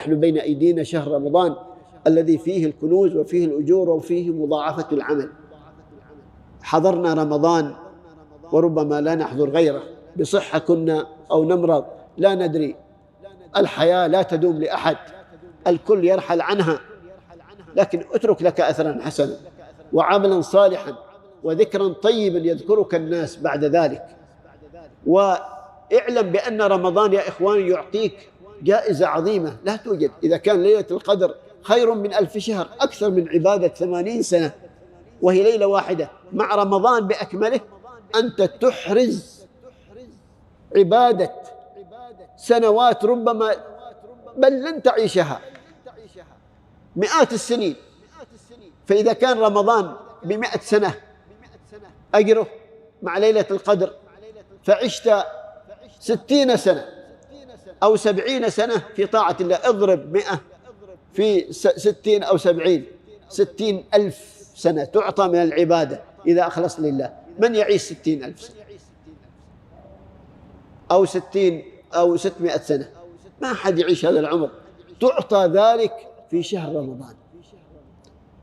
نحن بين أيدينا شهر رمضان الذي فيه الكنوز وفيه الأجور وفيه مضاعفة العمل. حضرنا رمضان وربما لا نحضر غيره، بصحة كنا أو نمرض لا ندري. الحياة لا تدوم لأحد، الكل يرحل عنها، لكن اترك لك أثرا حسنا وعملا صالحا وذكرا طيبا يذكرك الناس بعد ذلك. واعلم بأن رمضان يا إخواني يعطيك جائزة عظيمة لا توجد. إذا كان ليلة القدر خير من 1000 شهر، أكثر من عبادة 80 سنة، وهي ليلة واحدة مع رمضان بأكمله، أنت تحرز عبادة سنوات ربما بل لن تعيشها، مئات السنين. فإذا كان رمضان ب100 سنة أجره مع ليلة القدر، فعشت 60 سنة أو 70 سنة في طاعة الله، اضرب 100 في 60 أو 70، 60,000 سنة تعطى من العبادة إذا أخلص لله. من يعيش 60,000 سنة أو 60 أو 600 سنة؟ ما حد يعيش هذا العمر. تعطى ذلك في شهر رمضان.